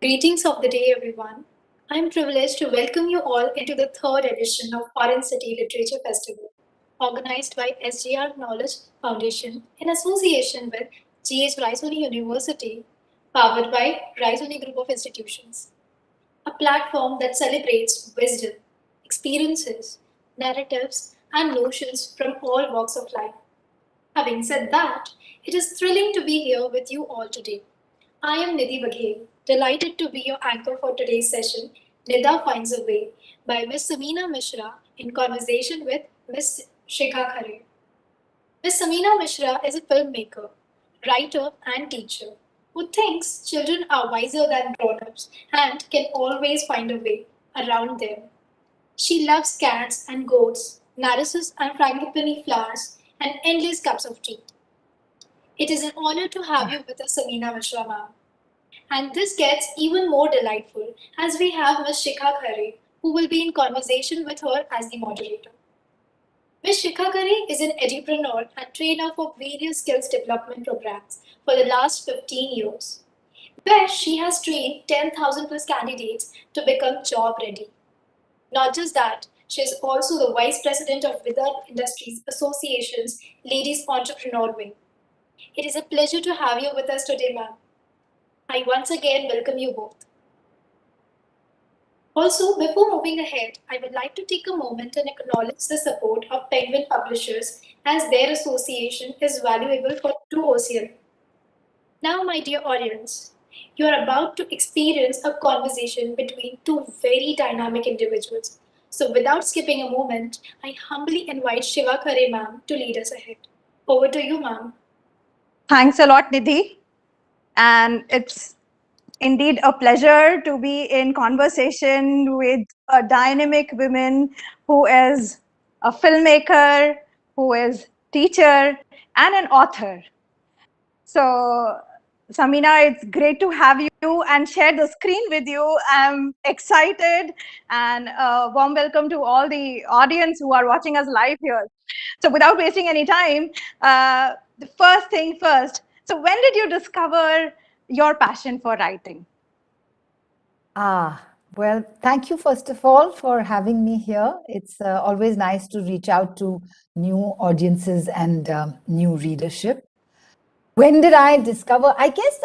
Greetings of the day, everyone. I'm privileged to welcome you all into the third edition of Foreign City Literature Festival, organized by SGR Knowledge Foundation in association with GH Raisoni University, powered by Raisoni Group of Institutions, a platform that celebrates wisdom, experiences, narratives, and notions from all walks of life. Having said that, it is thrilling to be here with you all today. I am Nidhi Baghel, delighted to be your anchor for today's session, Nida Finds a Way, by Miss Samina Mishra in conversation with Miss Shikha Khare. Miss Samina Mishra is a filmmaker, writer, and teacher who thinks children are wiser than grown ups and can always find a way around them. She loves cats and goats, narcissus and frangipani flowers, and endless cups of tea. It is an honor to have you with us, Samina Mishra, ma'am. And this gets even more delightful as we have Ms. Shikha Khare, who will be in conversation with her as the moderator. Ms. Shikha Khare is an entrepreneur and trainer for various skills development programs for the last 15 years, where she has trained 10,000 plus candidates to become job ready. Not just that, she is also the Vice President of Vidar Industries Association's Ladies Entrepreneur Wing. It is a pleasure to have you with us today, ma'am. I once again welcome you both. Also, before moving ahead, I would like to take a moment and acknowledge the support of Penguin Publishers as their association is valuable for to OCLF. Now, my dear audience, you are about to experience a conversation between two very dynamic individuals. So, without skipping a moment, I humbly invite Shiva Khare ma'am to lead us ahead. Over to you, ma'am. Thanks a lot, Nidhi. And it's indeed a pleasure to be in conversation with a dynamic woman who is a filmmaker, who is teacher, and an author. So, Samina, it's great to have you and share the screen with you. I'm excited, and a warm welcome to all the audience who are watching us live here. So, without wasting any time, the first thing first. So, when did you discover your passion for writing? Well, thank you first of all for having me here. It's always nice to reach out to new audiences and new readership. When did I discover? I guess,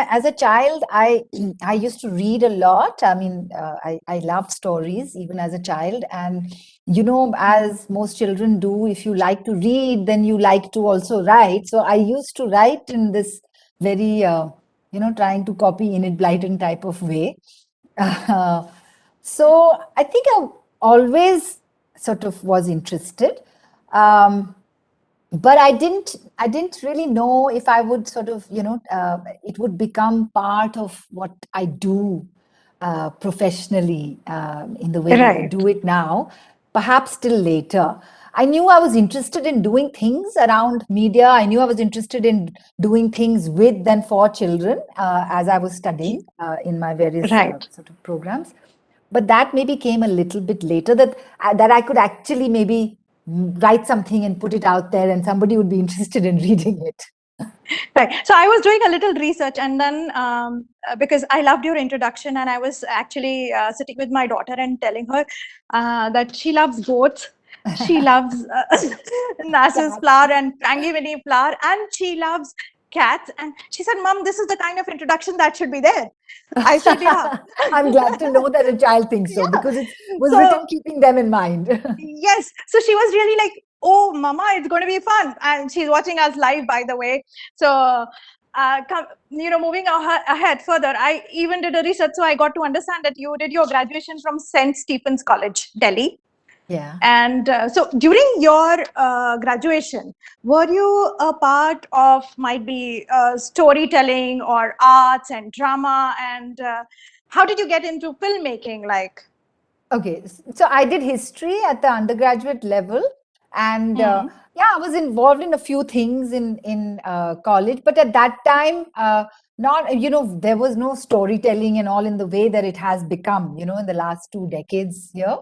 as a child, I used to read a lot. I loved stories even as a child. And, as most children do, if you like to read, then you like to also write. So I used to write in this very, trying to copy Enid Blyton type of way. Uh, so I think I always sort of was interested. But I didn't really know if I would sort of, it would become part of what I do professionally in the way that I do it now, perhaps till later. I knew I was interested in doing things around media. I knew I was interested in doing things with and for children as I was studying in my various sort of programs. But that maybe came a little bit later, that I could actually maybe write something and put it out there and somebody would be interested in reading it. Right. So I was doing a little research, and then because I loved your introduction, and I was actually sitting with my daughter and telling her that she loves goats, she loves narcissus flower and frangipani flower, and she loves cats. And she said, "Mom, this is the kind of introduction that should be there." I said, "Yeah." I'm glad to know that a child thinks so, because it was written keeping them in mind. Yes. So she was really like, "Oh, Mama, it's going to be fun." And she's watching us live, by the way. So, moving ahead further, I even did a research. So I got to understand that you did your graduation from St. Stephen's College, Delhi. Yeah. And so during your graduation, were you a part of might be storytelling or arts and drama? And how did you get into filmmaking? Like, okay, so I did history at the undergraduate level, and I was involved in a few things in college. But at that time, not there was no storytelling and all in the way that it has become, in the last 2 decades here.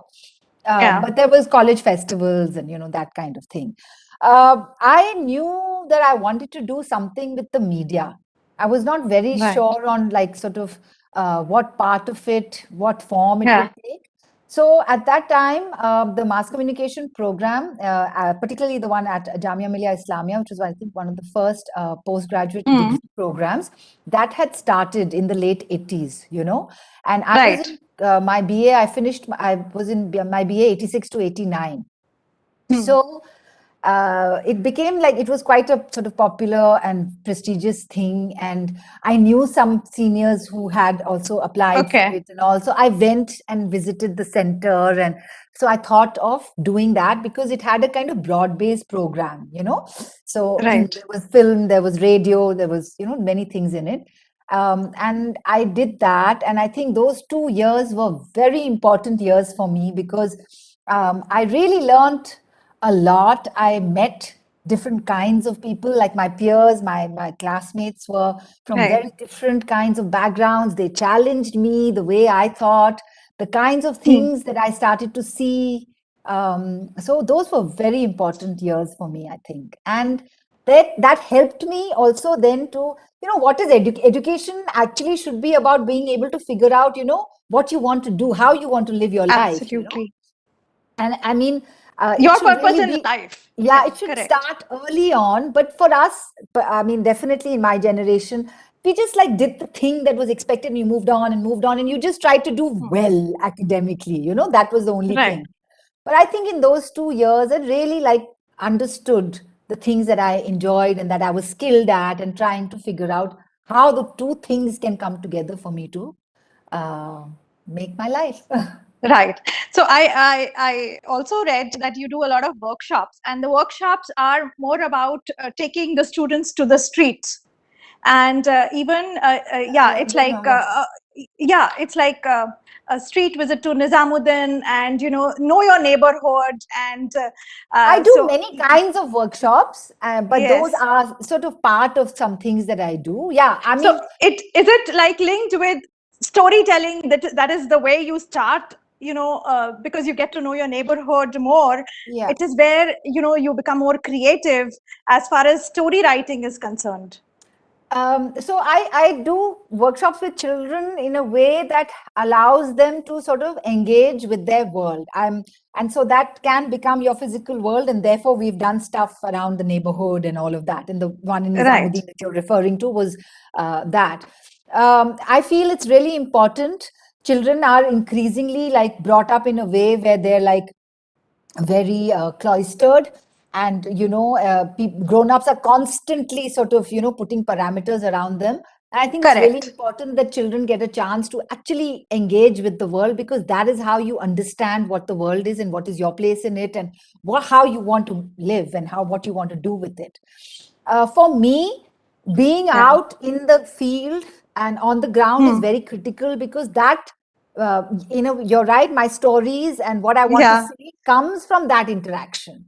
But there was college festivals and that kind of thing. I knew that I wanted to do something with the media. I was not very sure on like sort of what part of it, what form it will Yeah. take. So at that time, the mass communication program, particularly the one at Jamia Millia Islamia, which was I think one of the first postgraduate Mm. degree programs, that had started in the late 80s, and I was Right. in my BA. I was in my BA 86 to 89. Hmm. So it became like it was quite a sort of popular and prestigious thing. And I knew some seniors who had also applied for Okay. it. And also, I went and visited the center. And so I thought of doing that because it had a kind of broad based program. So Right. there was film, there was radio, there was, many things in it. And I did that. And I think those 2 years were very important years for me because I really learned a lot. I met different kinds of people, like my peers, my classmates were from Right. very different kinds of backgrounds. They challenged me the way I thought, the kinds of Hmm. things that I started to see. So those were very important years for me, I think. And that helped me also then to, what is education actually should be about being able to figure out, what you want to do, how you want to live your life. Absolutely. And I mean, it Your should purpose really in be, life. yeah, Yeah, it should correct. start early on. But for us, I mean, definitely in my generation, we just like did the thing that was expected and you moved on and moved on and you just tried to do Hmm. well academically. That was the only Right. thing. But I think in those 2 years, I really like understood the things that I enjoyed and that I was skilled at and trying to figure out how the two things can come together for me to uh, make my life. Right. So I also read that you do a lot of workshops, and the workshops are more about taking the students to the streets, and even yeah, I it's don't like know what's. yeah, it's like a street visit to Nizamuddin, and know your neighborhood, and I do so many kinds of workshops, but those yes. are sort of part of some things that I do. Yeah, I So mean, it is it like linked with storytelling, that is the way you start, because you get to know your neighborhood more. yeah. It is where you become more creative as far as story writing is concerned. So I do workshops with children in a way that allows them to sort of engage with their world. And so that can become your physical world. And therefore, we've done stuff around the neighborhood and all of that. And the one in Right. Nizamuddin that you're referring to was that. I feel it's really important. Children are increasingly like brought up in a way where they're like very cloistered, and grown-ups are constantly sort of putting parameters around them. And I think it's really Correct. important that children get a chance to actually engage with the world, because that is how you understand what the world is and what is your place in it, and how you want to live and what you want to do with it. For me, being Yeah. out in the field and on the ground is Hmm. very critical, because that you're right, my stories and what I want to Yeah. say comes from that interaction.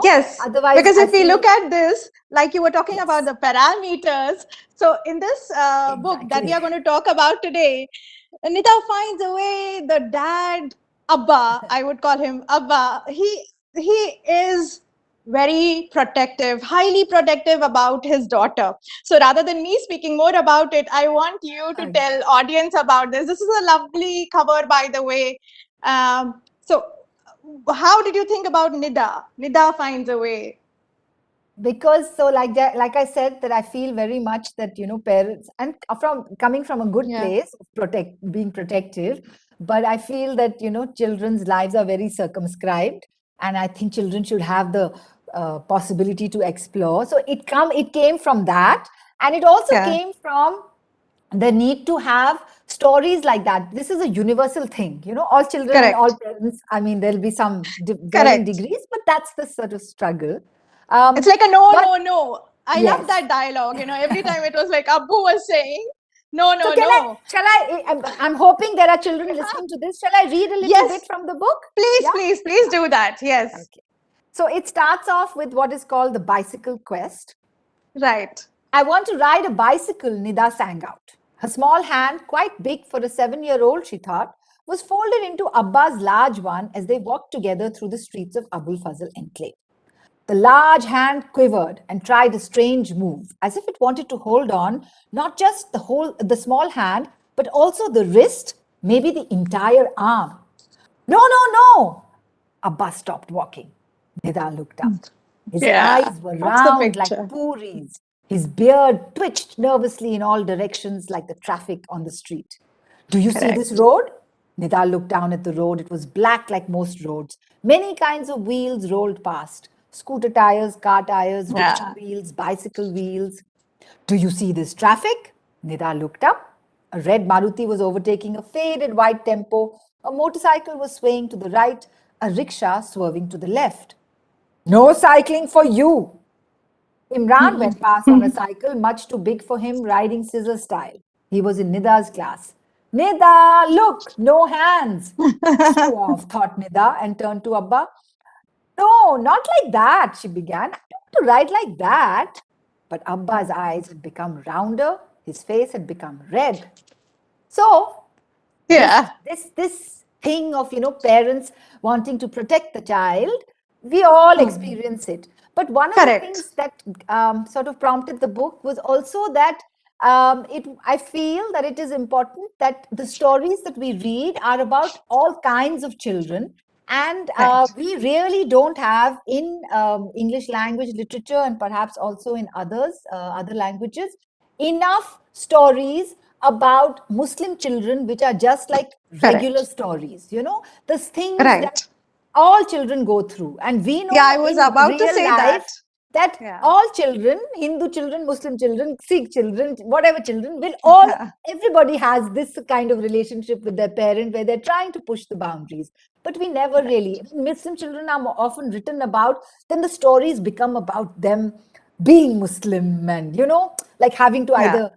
Yes, Otherwise because I if we feel. look at this, like you were talking about Yes, the parameters, so in this book that we exactly. are going to talk about today, Nida finds a way. The dad, Abba, I would call him Abba. He is very protective, highly protective about his daughter. So rather than me speaking more about it, I want you to Okay. tell audience about this. This is a lovely cover, by the way. So how did you think about Nida? Nida finds a way. Because so like that, like I said, that I feel very much that parents, and from coming from a good Yeah. place of being protective, but I feel that children's lives are very circumscribed, and I think children should have the possibility to explore. So it came from that, and it also Yeah. came from the need to have stories like that. This is a universal thing, all children and all Correct. parents. I mean, there'll be some varying Correct. degrees, but that's the sort of struggle. It's um, like a no, but no, no. I love yes. that dialogue. Every time it was like Abu was saying, no, So no, no. shall I, I'm hoping there are children listening to this. Shall I read a little bit Yes, from the book? please, Yeah. please, please do that. Yes. Okay. So it starts off with what is called the bicycle quest. Right. I want to ride a bicycle, Nida sang out. Her small hand, quite big for a 7-year-old, she thought, was folded into Abba's large one as they walked together through the streets of Abul Fazl enclave. The large hand quivered and tried a strange move, as if it wanted to hold on, not just the small hand, but also the wrist, maybe the entire arm. No, no, no. Abbas stopped walking. Nida looked up. His eyes were That's the round like picture. puris. His beard twitched nervously in all directions like the traffic on the street. Do you see this road? Nida looked down at the road. It was black like most roads. Many kinds of wheels rolled past. Scooter tires, car tires, rickshaw wheels, bicycle wheels. Do you see this traffic? Nida looked up. A red Maruti was overtaking a faded white tempo. A motorcycle was swaying to the right, a rickshaw swerving to the left. No cycling for you. Imran went past on a cycle, much too big for him, riding scissor style. He was in Nida's class. Nida, look, no hands. Show off, thought Nida, and turned to Abba. No, not like that, she began. I don't want to ride like that. But Abba's eyes had become rounder, his face had become red. So, this thing of, parents wanting to protect the child, we all experience it. But one of the things that sort of prompted the book was also that I feel that it is important that the stories that we read are about all kinds of children. And we really don't have in English language literature, and perhaps also in other languages, enough stories about Muslim children which are just like regular stories, the things that all children go through. And we know I was about to real say life that Yeah. all children, Hindu children, Muslim children, Sikh children, whatever children, will all, everybody has this kind of relationship with their parent where they're trying to push the boundaries. But we never really, Muslim children are more often written about, then the stories become about them being Muslim and, like having to either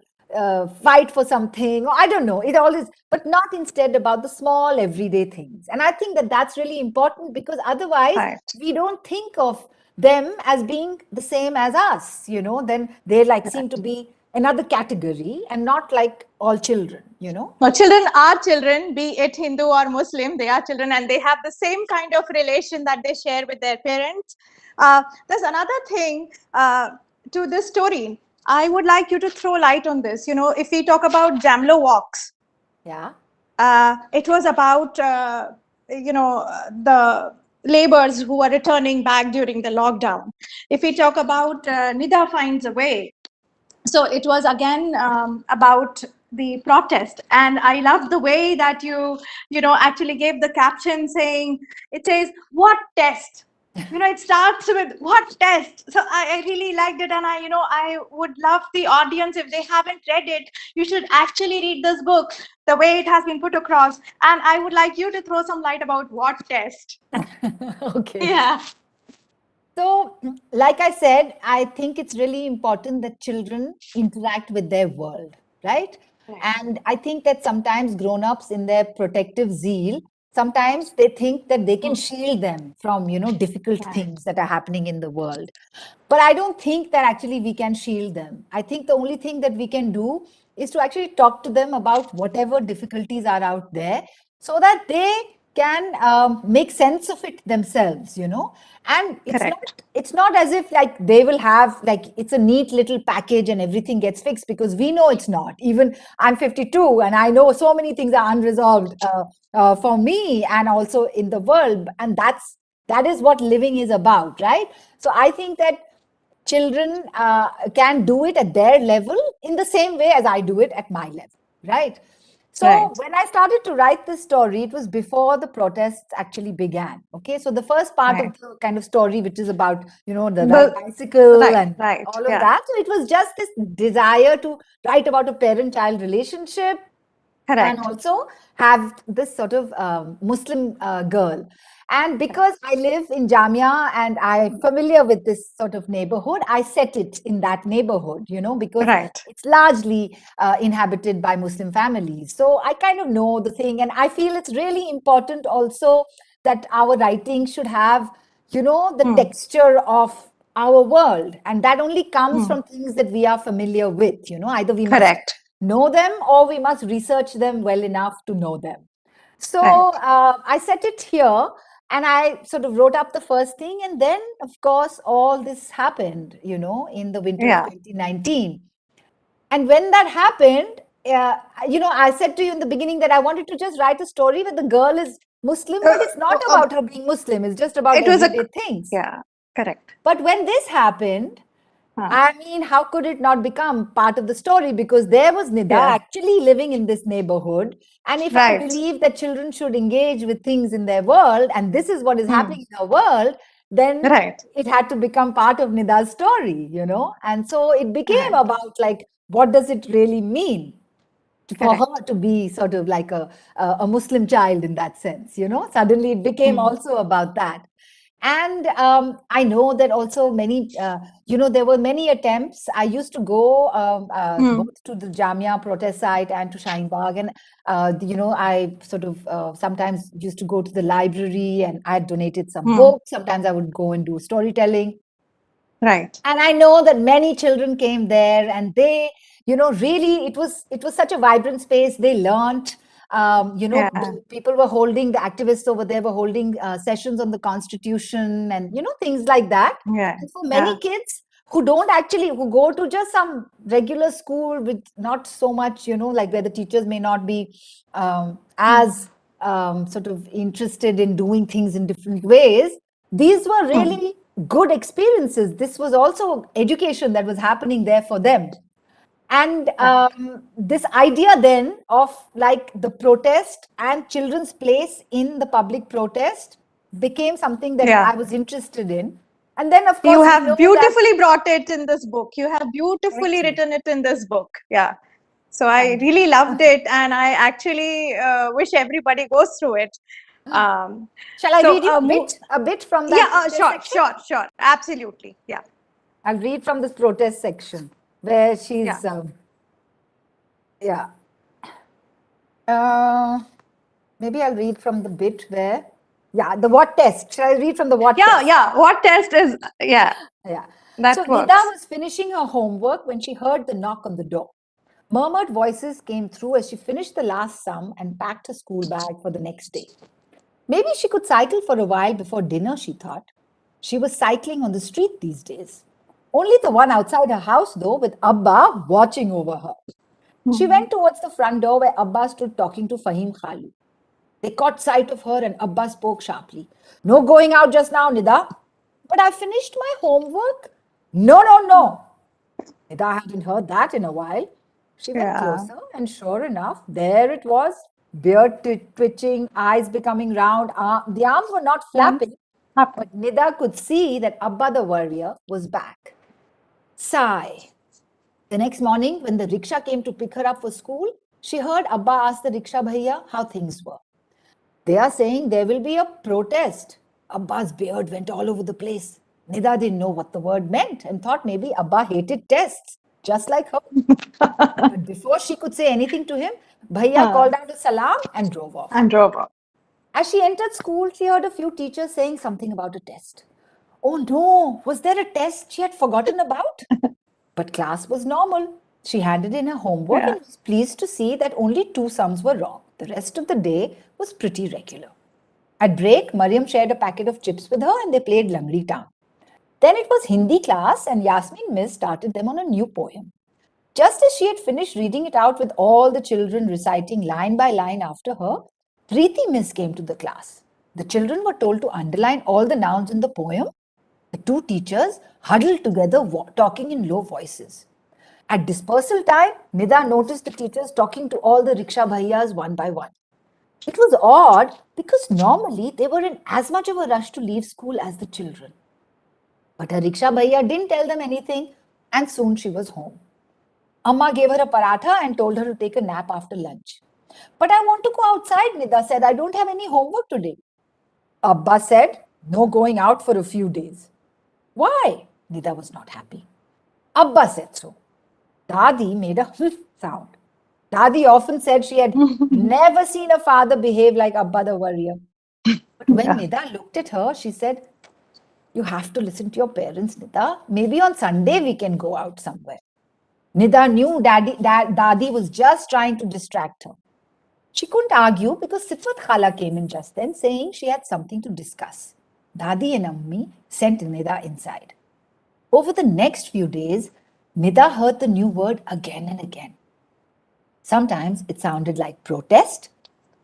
fight for something, or I don't know, it all is, but not instead about the small everyday things. And I think that that's really important, because otherwise we don't think of them as being the same as us, then they seem to be another category and not like all children, No, children are children, be it Hindu or Muslim, they are children and they have the same kind of relation that they share with their parents. There's another thing to this story. I would like you to throw light on this. If we talk about Jamlo walks, it was about, the laborers who were returning back during the lockdown. If we talk about Nida Finds a Way, so it was again about the protest, and I love the way that you actually gave the caption saying, it says, what test? It starts with what test. So I really liked it, and I would love the audience, if they haven't read it, you should actually read this book, the way it has been put across. And I would like you to throw some light about what test. Okay. So, like I said, I think it's really important that children interact with their world, right? And I think that sometimes grown-ups, in their protective zeal, sometimes they think that they can shield them from, difficult things that are happening in the world. But I don't think that actually we can shield them. I think the only thing that we can do is to actually talk to them about whatever difficulties are out there, so that they can make sense of it themselves, and it's not as if they will have it's a neat little package and everything gets fixed, because we know it's not. Even I'm 52 and I know so many things are unresolved for me and also in the world, and that is what living is about, right? So I think that children can do it at their level in the same way as I do it at my level, right? So when I started to write this story, it was before the protests actually began. Okay, so the first part of the kind of story, which is about the bicycle and all of that, so it was just this desire to write about a parent-child relationship, and also have this sort of Muslim girl. And because I live in Jamia and I'm familiar with this sort of neighborhood, I set it in that neighborhood, because it's largely inhabited by Muslim families. So I kind of know the thing. And I feel it's really important also that our writing should have, the texture of our world. And that only comes from things that we are familiar with, either we must know them or we must research them well enough to know them. So I set it here. And I sort of wrote up the first thing. And then, of course, all this happened, in the winter of 2019. And when that happened, I said to you in the beginning that I wanted to just write a story where the girl is Muslim, but it's not about her being Muslim. It's just about It was everyday things. Yeah, correct. But when this happened, Huh. I mean, how could it not become part of the story? Because there was Nida Yeah. actually living in this neighborhood. And if I Right. believe that children should engage with things in their world, and this is what is happening in our world, then Right. it had to become part of Nida's story, And so it became Right. about like, what does it really mean for Correct. her to be sort of like a Muslim child in that sense, Suddenly it became also about that. And I know that also many, there were many attempts. I used to go both to the Jamia protest site and to Shaheen Bagh. And, I sort of sometimes used to go to the library and I donated some books. Sometimes I would go and do storytelling. Right. And I know that many children came there and they, really, it was such a vibrant space. They learned. Yeah. People were holding, the activists over there were holding sessions on the constitution and, things like that. Yeah. And for many kids who who go to just some regular school with not so much, like where the teachers may not be as sort of interested in doing things in different ways, these were really good experiences. This was also education that was happening there for them. And this idea then of like the protest and children's place in the public protest became something that I was interested in. And then, of course, you have beautifully brought it in this book. You have beautifully written it in this book. Yeah. So I really loved it, and I actually wish everybody goes through it. Shall I read you a bit from that? Yeah, sure. Absolutely. Yeah. I'll read from this protest section where she's, maybe I'll read from the bit where, the what test. Shall I read from the what test? Yeah. What test is, Yeah. That so works. Nida was finishing her homework when she heard the knock on the door. Murmured voices came through as she finished the last sum and packed her school bag for the next day. Maybe she could cycle for a while before dinner, she thought. She was cycling on the street these days. Only the one outside her house, though, with Abba watching over her. She went towards the front door where Abba stood talking to Fahim Khalu. They caught sight of her and Abba spoke sharply. No going out just now, Nida. But I finished my homework. No. Nida hadn't heard that in a while. She went closer and sure enough, there it was. Beard twitching, eyes becoming round. The arms were not flapping, but Nida could see that Abba the warrior was back. Sigh. The next morning, when the rickshaw came to pick her up for school, she heard Abba ask the rickshaw bhaiya how things were. They are saying there will be a protest. Abba's beard went all over the place. Nida didn't know what the word meant and thought maybe Abba hated tests, just like her. But before she could say anything to him, bhaiya called out a salam and drove off. As she entered school, she heard a few teachers saying something about a test. Oh no, was there a test she had forgotten about? But class was normal. She handed in her homework and was pleased to see that only 2 sums were wrong. The rest of the day was pretty regular. At break, Mariam shared a packet of chips with her and they played Langri Town. Then it was Hindi class and Yasmin Miss started them on a new poem. Just as she had finished reading it out with all the children reciting line by line after her, Preeti Miss came to the class. The children were told to underline all the nouns in the poem. The 2 teachers huddled together, talking in low voices. At dispersal time, Nida noticed the teachers talking to all the rickshaw bhaiyas one by one. It was odd because normally they were in as much of a rush to leave school as the children. But her rickshaw bhaiya didn't tell them anything and soon she was home. Amma gave her a paratha and told her to take a nap after lunch. But I want to go outside, Nida said. I don't have any homework today. Abba said, no going out for a few days. Why? Nida was not happy. Abba said so. Dadi made a sound. Dadi often said she had never seen a father behave like Abba the warrior. But when Nida looked at her, she said, you have to listen to your parents, Nida. Maybe on Sunday we can go out somewhere. Nida knew Dadi was just trying to distract her. She couldn't argue because Sifat Khala came in just then saying she had something to discuss. Dadi and Ammi sent Nida inside. Over the next few days, Nida heard the new word again and again. Sometimes it sounded like protest,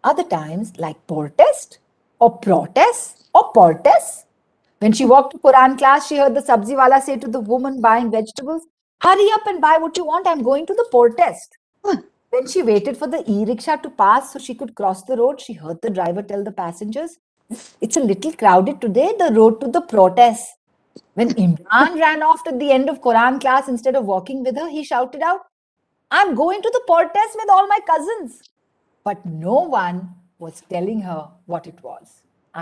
other times like protest or protest or protest. When she walked to Quran class, she heard the sabzi wala say to the woman buying vegetables, "Hurry up and buy what you want. I'm going to the protest." When she waited for the e-rickshaw to pass so she could cross the road, she heard the driver tell the passengers, "It's a little crowded today, the road to the protest." When Imran ran off at the end of Quran class instead of walking with her, he shouted out, "I'm going to the protest with all my cousins." But no one was telling her what it was.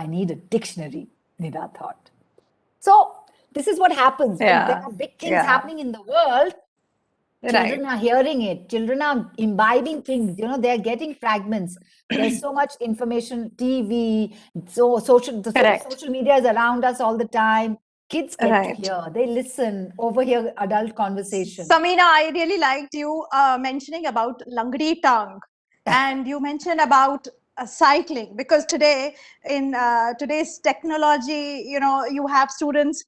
I need a dictionary, Nida thought. So, this is what happens when there Yeah. are big things Yeah. happening in the world. Children Right. are hearing it. Children are imbibing things. They're getting fragments. There's so much information, TV, so Correct. social media is around us all the time. Kids get to Right. hear. They listen, overhear adult conversation. Samina, I really liked you mentioning about Langdi tongue, and you mentioned about cycling, because today in today's technology, you have students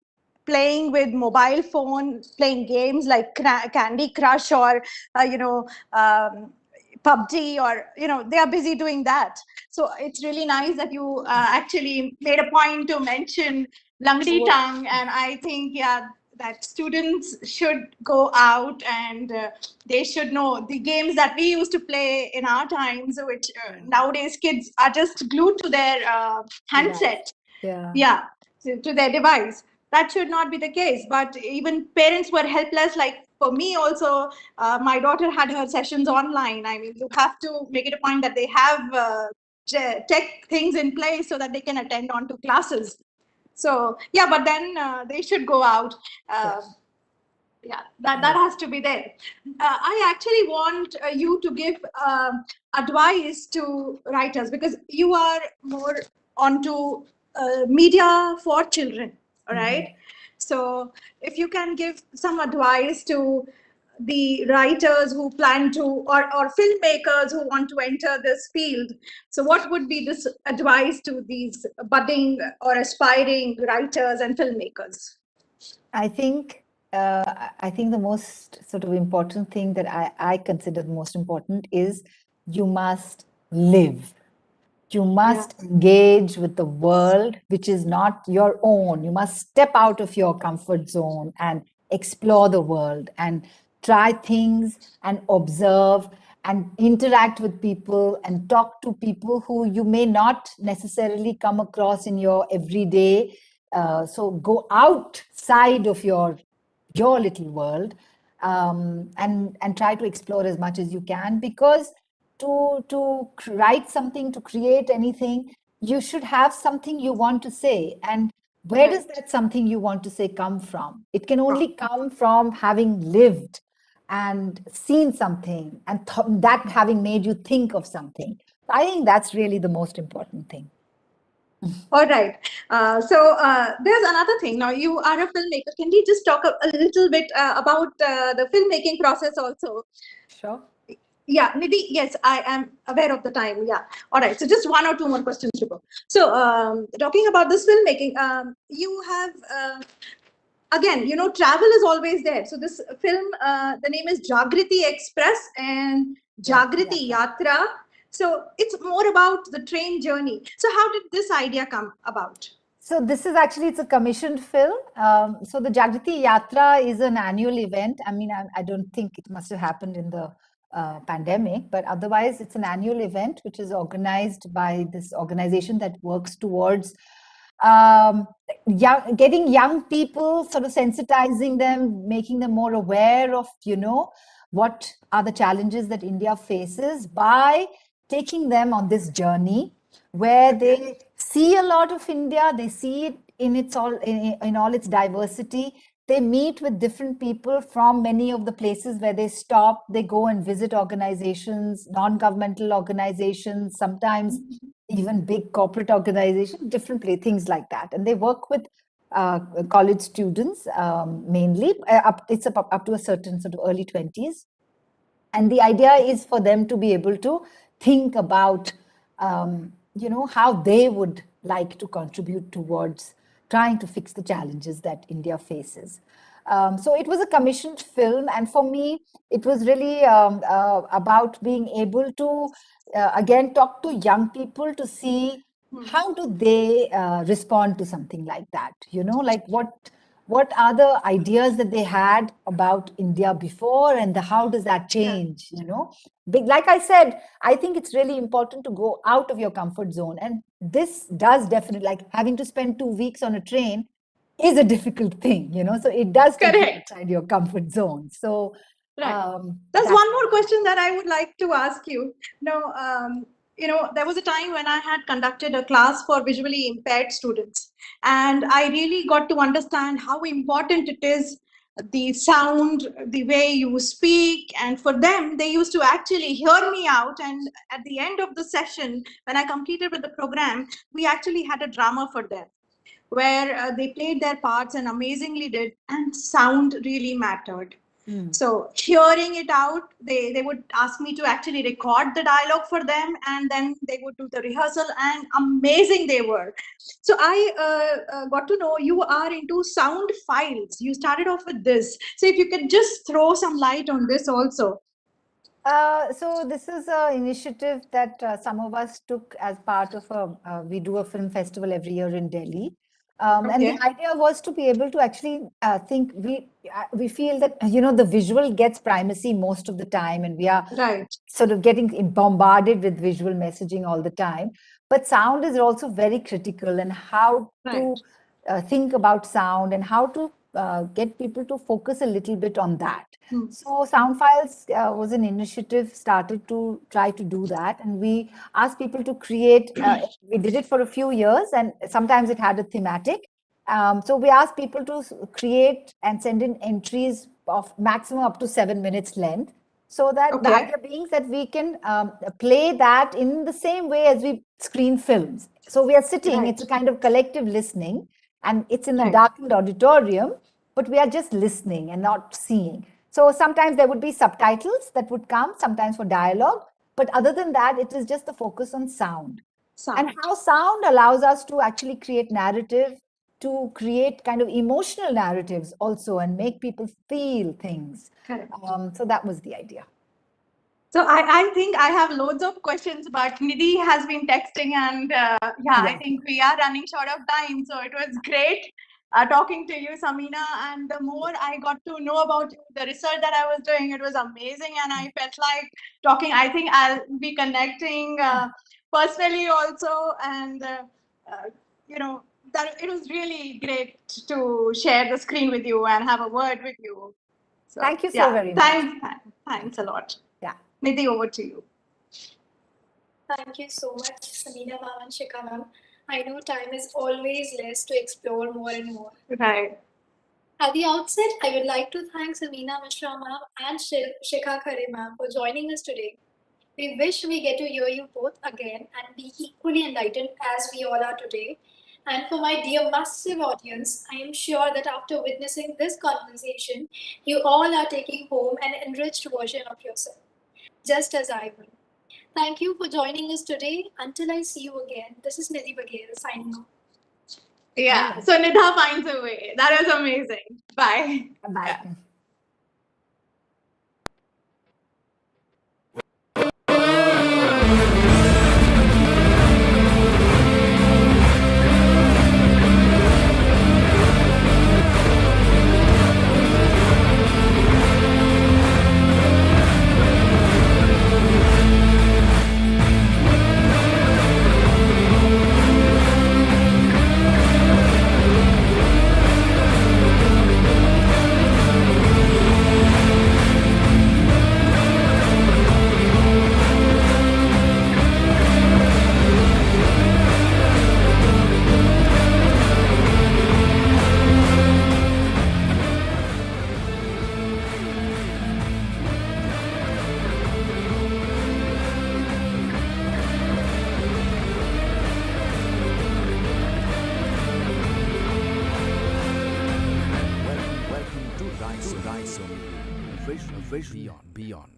playing with mobile phone, playing games like Candy Crush or PUBG, or they are busy doing that. So it's really nice that you actually made a point to mention Langdi tongue, and I think that students should go out and they should know the games that we used to play in our times, which nowadays kids are just glued to their handset. Yeah. To their device. That should not be the case. But even parents were helpless. Like for me also, my daughter had her sessions online. I mean, you have to make it a point that they have tech things in place so that they can attend on to classes. So yeah, but then they should go out. That has to be there. I actually want you to give advice to writers, because you are more onto media for children, all right? So if you can give some advice to the writers who plan to, or filmmakers who want to enter this field, so what would be this advice to these budding or aspiring writers and filmmakers? I think the most sort of important thing that I consider the most important is you must live. You must engage with the world, which is not your own. You must step out of your comfort zone and explore the world and try things and observe and interact with people and talk to people who you may not necessarily come across in your everyday. So go outside of your little world, and try to explore as much as you can, because to write something, to create anything, you should have something you want to say. And where does that something you want to say come from? It can only come from having lived and seen something, and that having made you think of something. I think that's really the most important thing. All right. There's another thing. Now, you are a filmmaker. Can we just talk a little bit about the filmmaking process also? Sure. Yeah, Nidhi, yes, I am aware of the time. Yeah. All right. So just one or two more questions to go. So talking about this filmmaking, you have, again, travel is always there. So this film, the name is Jagriti Express and Jagriti Yatra. So it's more about the train journey. So how did this idea come about? So this is actually, it's a commissioned film. So the Jagriti Yatra is an annual event. I mean, I don't think it must have happened in the pandemic, but otherwise it's an annual event which is organized by this organization that works towards getting young people, sort of sensitizing them, making them more aware of, what are the challenges that India faces, by taking them on this journey where they see a lot of India, they see it in all its diversity. They meet with different people from many of the places where they stop. They go and visit organizations, non-governmental organizations, sometimes even big corporate organizations, different things like that. And they work with college students mainly. It's up to a certain sort of early 20s. And the idea is for them to be able to think about, how they would like to contribute towards trying to fix the challenges that India faces. So it was a commissioned film, and for me, it was really about being able to again talk to young people to see how do they respond to something like that. Like what are the ideas that they had about India before, and how does that change? Like I said, I think it's really important to go out of your comfort zone, and this does definitely, like having to spend 2 weeks on a train is a difficult thing, so it does take you Correct. outside your comfort zone. So Right. There's one more question that I would like to ask you. There was a time when I had conducted a class for visually impaired students, and I really got to understand how important it is, the sound, the way you speak, and for them, they used to actually hear me out. And at the end of the session, when I completed with the program, we actually had a drama for them where they played their parts and amazingly did, and sound really mattered. So hearing it out, they would ask me to actually record the dialogue for them, and then they would do the rehearsal, and amazing they were. So I got to know you are into sound files. You started off with this. So if you could just throw some light on this also. So this is an initiative that some of us took as part of we do a film festival every year in Delhi. And the idea was to be able to actually think, we feel that, the visual gets primacy most of the time, and we are sort of getting bombarded with visual messaging all the time. But sound is also very critical, and how to think about sound, and how to get people to focus a little bit on that. So Sound Files was an initiative started to try to do that, and we asked people to create. We did it for a few years, and sometimes it had a thematic. So we asked people to create and send in entries of maximum up to 7 minutes length, so that the idea being that we can play that in the same way as we screen films. So we are sitting; it's a kind of collective listening, and it's in a darkened auditorium, but we are just listening and not seeing. So sometimes there would be subtitles that would come, sometimes for dialogue. But other than that, it is just the focus on sound. And how sound allows us to actually create narrative, to create kind of emotional narratives also, and make people feel things. So that was the idea. So I think I have loads of questions, but Nidhi has been texting, and I think we are running short of time. So it was great talking to you, Samina. And the more I got to know about you, the research that I was doing, it was amazing. And I felt like talking. I think I'll be connecting personally also. And, that it was really great to share the screen with you and have a word with you. So, thank you so very much. Thanks a lot. Yeah. Nidhi, over to you. Thank you so much, Samina ma'am and Shikha ma'am. I know time is always less to explore more and more. Right. At the outset, I would like to thank Samina Mishra ma'am and Shikha Khare ma'am for joining us today. We wish we get to hear you both again and be equally enlightened as we all are today. And for my dear massive audience, I am sure that after witnessing this conversation, you all are taking home an enriched version of yourself, just as I will. Thank you for joining us today. Until I see you again, this is Nidhi Bagheera signing off. Yeah, so Nida finds a way. That was amazing. Bye. Bye. Yeah. Vision beyond.